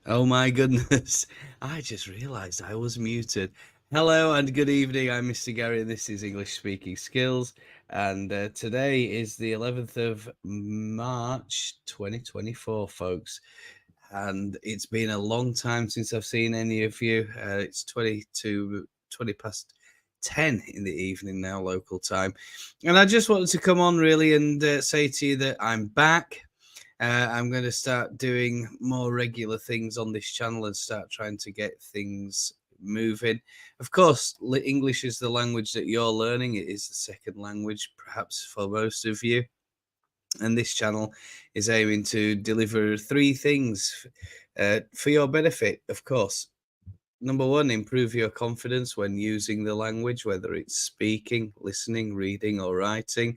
Oh my goodness. I just realized I was muted. Hello and good evening. I'm Mr. Gary and this is English Speaking Skills. And today is the 11th of March 2024, folks. And it's been a long time since I've seen any of you. It's 20 past 10 in the evening now, local time. And I just wanted to come on really and say to you that I'm back. I'm going to start doing more regular things on this channel and start trying to get things moving. Of course, English is the language that you're learning. It is the second language, perhaps for most of you. And this channel is aiming to deliver three things for your benefit, of course. Number one, improve your confidence when using the language, whether it's speaking, listening, reading, or writing.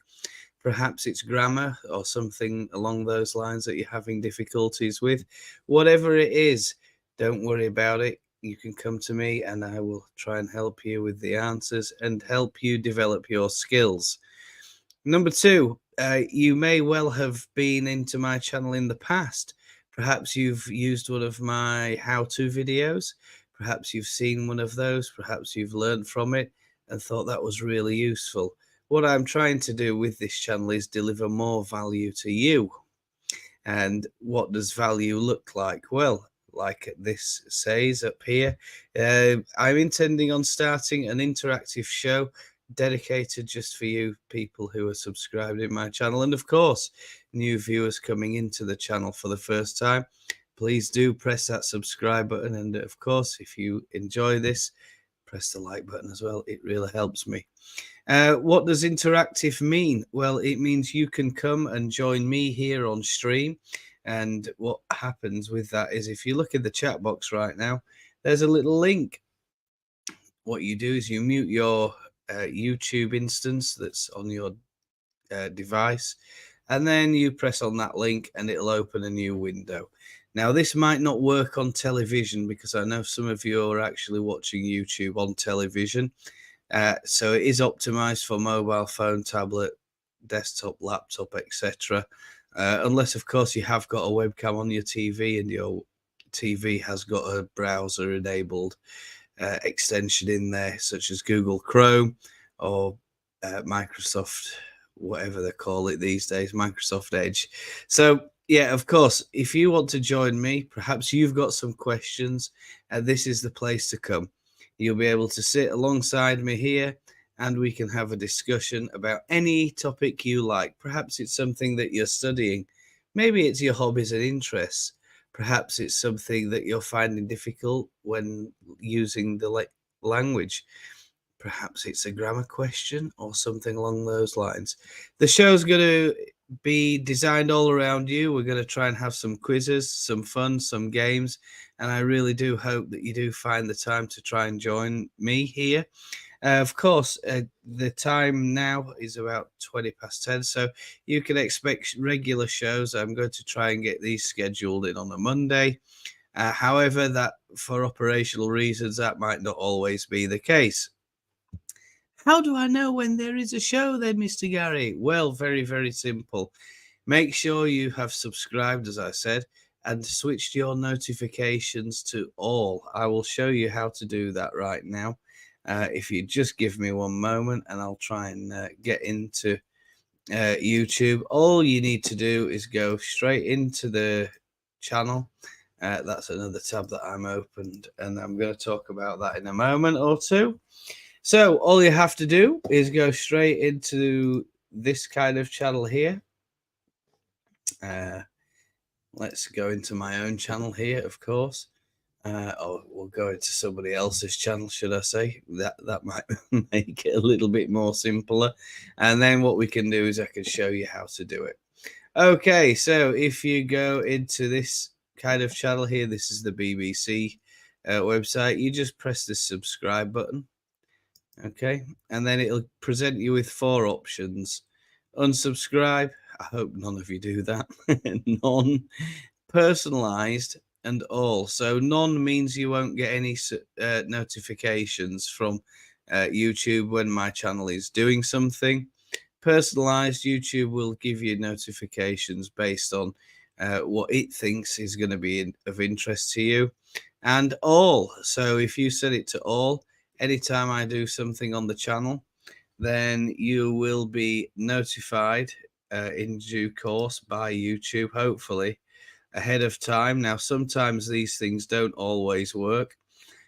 Perhaps it's grammar or something along those lines that you're having difficulties with. Whatever it is, don't worry about it. You can come to me and I will try and help you with the answers and help you develop your skills. Number two, you may well have been into my channel in the past. Perhaps you've used one of my how-to videos. Perhaps you've seen one of those. Perhaps you've learned from it and thought that was really useful. What I'm trying to do with this channel is deliver more value to you. And what does value look like? Well, like this says up here, I'm intending on starting an interactive show dedicated just for you people who are subscribed in my channel. And of course, new viewers coming into the channel for the first time, please do press that subscribe button. And of course, if you enjoy this, press the like button as well. It really helps me. What does interactive mean? Well, it means you can come and join me here on stream. And what happens with that is if you look in the chat box right now, there's a little link. What you do is you mute your YouTube instance that's on your device, and then you press on that link and it'll open a new window. Now, this might not work on television because I know some of you are actually watching YouTube on television. So it is optimized for mobile phone, tablet, desktop, laptop, etc. Unless, of course, you have got a webcam on your TV and your TV has got a browser enabled extension in there, such as Google Chrome or Microsoft, whatever they call it these days, Microsoft Edge. So, yeah, of course, if you want to join me, perhaps you've got some questions, this is the place to come. You'll be able to sit alongside me here and we can have a discussion about any topic you like. Perhaps it's something that you're studying. Maybe it's your hobbies and interests. Perhaps it's something that you're finding difficult when using the language. Perhaps it's a grammar question or something along those lines. The show's going to be designed all around you. We're going to try and have some quizzes, some fun, some games. And I really do hope that you do find the time to try and join me here. Of course, the time now is about 20 past 10, so you can expect regular shows. I'm going to try and get these scheduled in on a Monday. However, that for operational reasons, that might not always be the case. How do I know when there is a show then, Mr. Gary? Well, very, very simple. Make sure you have subscribed, as I said, and switched your notifications to all. I will show you how to do that right now. If you just give me one moment and I'll try and get into YouTube. All you need to do is go straight into the channel. That's another tab that I'm opened, and I'm going to talk about that in a moment or two. So all you have to do is go straight into this kind of channel here. Let's go into my own channel here, of course. Or we'll go into somebody else's channel, should I say? That might make it a little bit more simpler. And then what we can do is I can show you how to do it. Okay, so if you go into this kind of channel here, this is the BBC website. You just press the subscribe button. Okay, and then it'll present you with four options. Unsubscribe. I hope none of you do that. None. Personalized and all. So none means you won't get any notifications from YouTube when my channel is doing something. Personalized, YouTube will give you notifications based on what it thinks is going to be of interest to you, and all. So if you set it to all, anytime I do something on the channel, then you will be notified in due course by YouTube, hopefully ahead of time. Now, sometimes these things don't always work.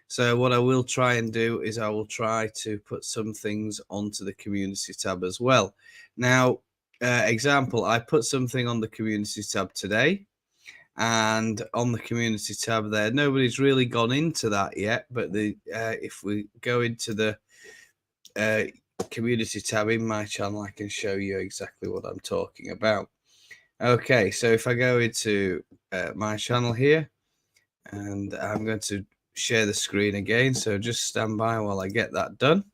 So what I will try and do is I will try to put some things onto the community tab as well. Now, example, I put something on the community tab today, and on the community tab there, nobody's really gone into that yet, but if we go into the community tab in my channel, I can show you exactly what I'm talking about. Okay, so if I go into my channel here, and I'm going to share the screen again, so just stand by while I get that done.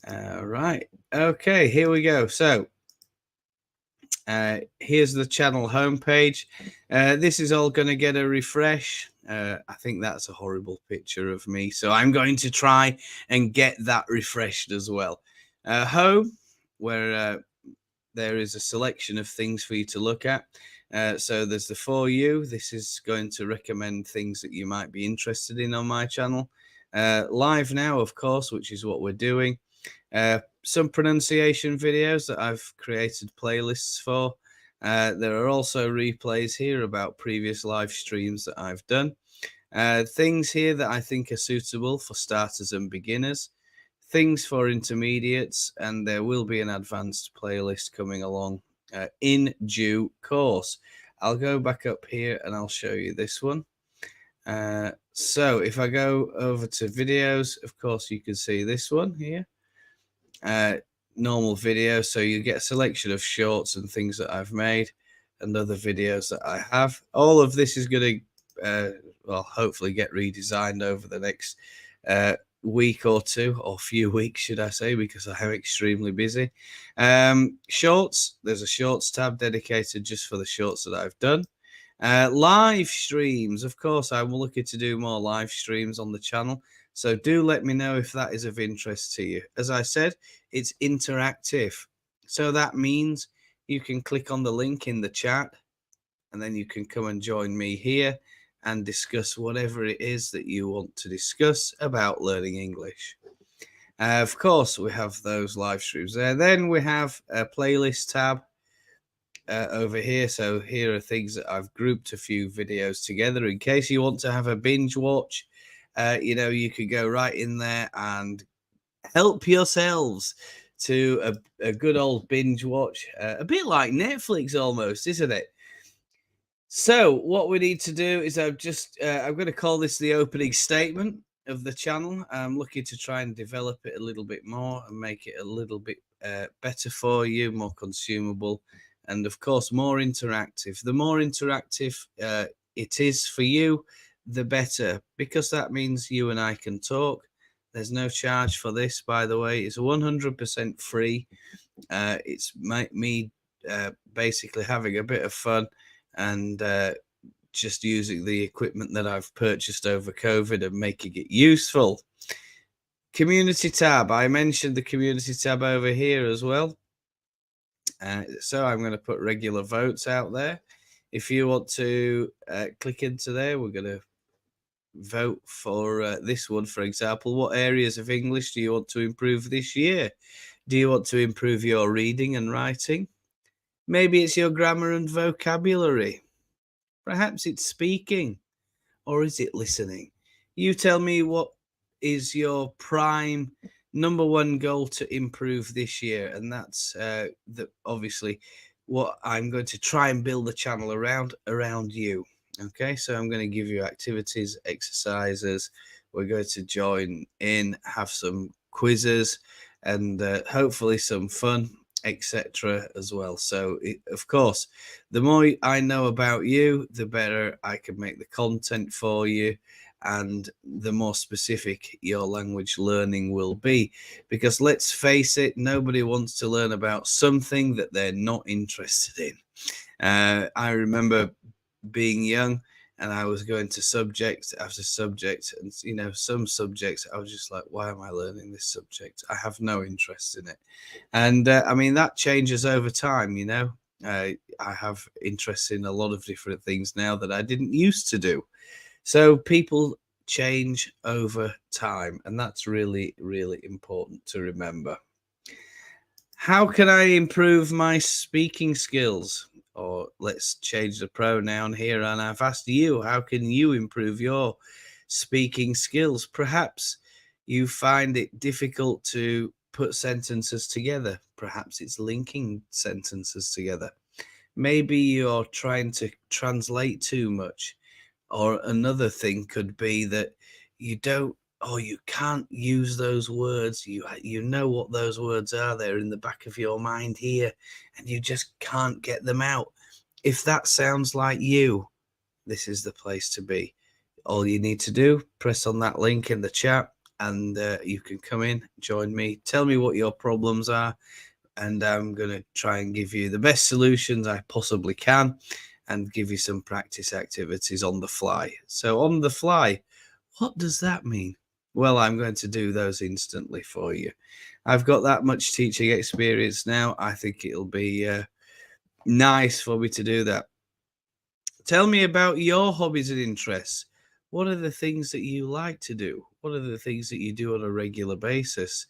Right, okay, here we go. So here's the channel homepage. This is all going to get a refresh. I think that's a horrible picture of me, so I'm going to try and get that refreshed as well. Home, where there is a selection of things for you to look at. So there's the For You. This is going to recommend things that you might be interested in on my channel. Live Now, of course, which is what we're doing. Some pronunciation videos that I've created playlists for. There are also replays here about previous live streams that I've done. Things here that I think are suitable for starters and beginners. Things for intermediates, and there will be an advanced playlist coming along in due course. I'll go back up here and I'll show you this one. So if I go over to videos, of course, you can see this one here. Normal video, so you get a selection of shorts and things that I've made and other videos that I have. All of this is going to well, hopefully get redesigned over the next week or two, or few weeks, should I say, because I am extremely busy. Shorts, there's a shorts tab dedicated just for the shorts that I've done. Live streams, of course, I'm looking to do more live streams on the channel, so do let me know if that is of interest to you. As I said, it's interactive, so that means you can click on the link in the chat and then you can come and join me here and discuss whatever it is that you want to discuss about learning English. Of course, we have those live streams there. Then we have a playlist tab over here. So here are things that I've grouped a few videos together in case you want to have a binge watch. You know, you could go right in there and help yourselves to a good old binge watch, a bit like Netflix almost, isn't it? So what we need to do is I'm going to call this the opening statement of the channel. I'm looking to try and develop it a little bit more and make it a little bit better for you, more consumable, and of course more interactive. The more interactive it is for you, the better, because that means you and I can talk. There's no charge for this, by the way. It's 100% free. It's me basically having a bit of fun and just using the equipment that I've purchased over COVID and making it useful. Community tab. I mentioned the community tab over here as well. So I'm going to put regular votes out there. If you want to click into there, we're going to vote for this one, for example. What areas of English do you want to improve this year? Do you want to improve your reading and writing? Maybe it's your grammar and vocabulary. Perhaps it's speaking, or is it listening? You tell me, what is your prime #1 goal to improve this year? And that's obviously what I'm going to try and build the channel around you. Okay, so I'm going to give you activities, exercises. We're going to join in, have some quizzes, and hopefully some fun, etc. as well. So of course, the more I know about you, the better I can make the content for you, and the more specific your language learning will be. Because let's face it, nobody wants to learn about something that they're not interested in. I remember being young and I was going to subject after subject, and you know, some subjects I was just like, why am I learning this subject? I have no interest in it. And I mean, that changes over time, you know. I have interest in a lot of different things now that I didn't used to do. So people change over time, and that's really, really important to remember. How can I improve my speaking skills? Or let's change the pronoun here. And I've asked you, how can you improve your speaking skills? Perhaps you find it difficult to put sentences together. Perhaps it's linking sentences together. Maybe you're trying to translate too much. Or another thing could be that you don't, or you can't use those words. You know what those words are. They're in the back of your mind here, and you just can't get them out. If that sounds like you, this is the place to be. All you need to do, press on that link in the chat, and you can come in, join me, tell me what your problems are, and I'm going to try and give you the best solutions I possibly can and give you some practice activities on the fly. So on the fly, what does that mean? Well, I'm going to do those instantly for you. I've got that much teaching experience now. I think it'll be nice for me to do that. Tell me about your hobbies and interests. What are the things that you like to do? What are the things that you do on a regular basis?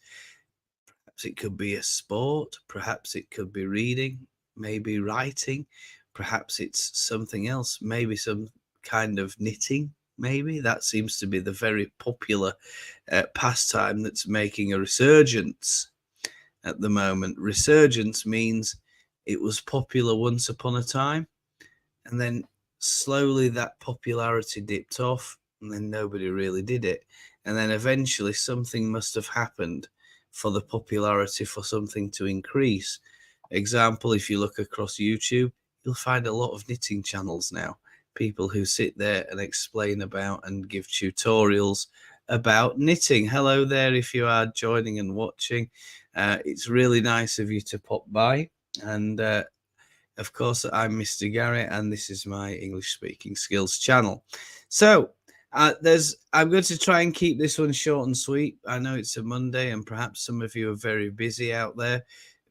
Perhaps it could be a sport. Perhaps it could be reading, maybe writing. Perhaps it's something else, maybe some kind of knitting. Maybe that seems to be the very popular pastime that's making a resurgence at the moment. Resurgence means it was popular once upon a time, and then slowly that popularity dipped off, and then nobody really did it. And then eventually something must have happened for the popularity for something to increase. Example, if you look across YouTube, you'll find a lot of knitting channels now. People who sit there and explain about and give tutorials about knitting. Hello there, if you are joining and watching. It's really nice of you to pop by. And of course, I'm Mr. Gary, and this is my English speaking skills channel. So I'm going to try and keep this one short and sweet. I know it's a Monday, and perhaps some of you are very busy out there.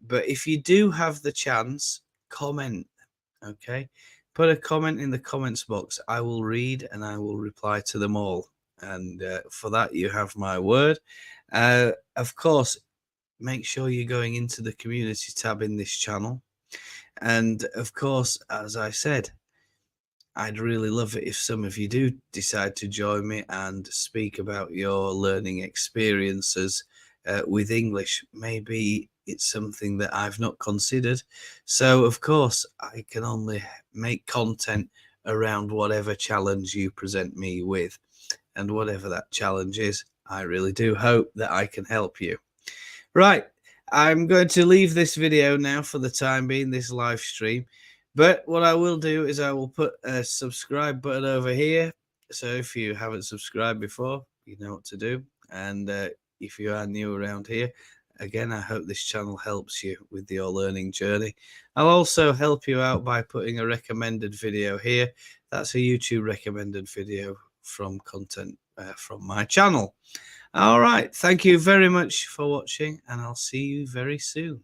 But if you do have the chance, comment. Okay, put a comment in the comments box. I will read and I will reply to them all. And for that, you have my word. Of course, make sure you're going into the community tab in this channel. And of course, as I said, I'd really love it if some of you do decide to join me and speak about your learning experiences with English. Maybe it's something that I've not considered. So, of course, I can only make content around whatever challenge you present me with. And whatever that challenge is, I really do hope that I can help you. Right. I'm going to leave this video now for the time being, this live stream. But what I will do is I will put a subscribe button over here. So if you haven't subscribed before, you know what to do. And if you are new around here, again, I hope this channel helps you with your learning journey. I'll also help you out by putting a recommended video here. That's a YouTube recommended video from content from my channel. All right. Thank you very much for watching, and I'll see you very soon.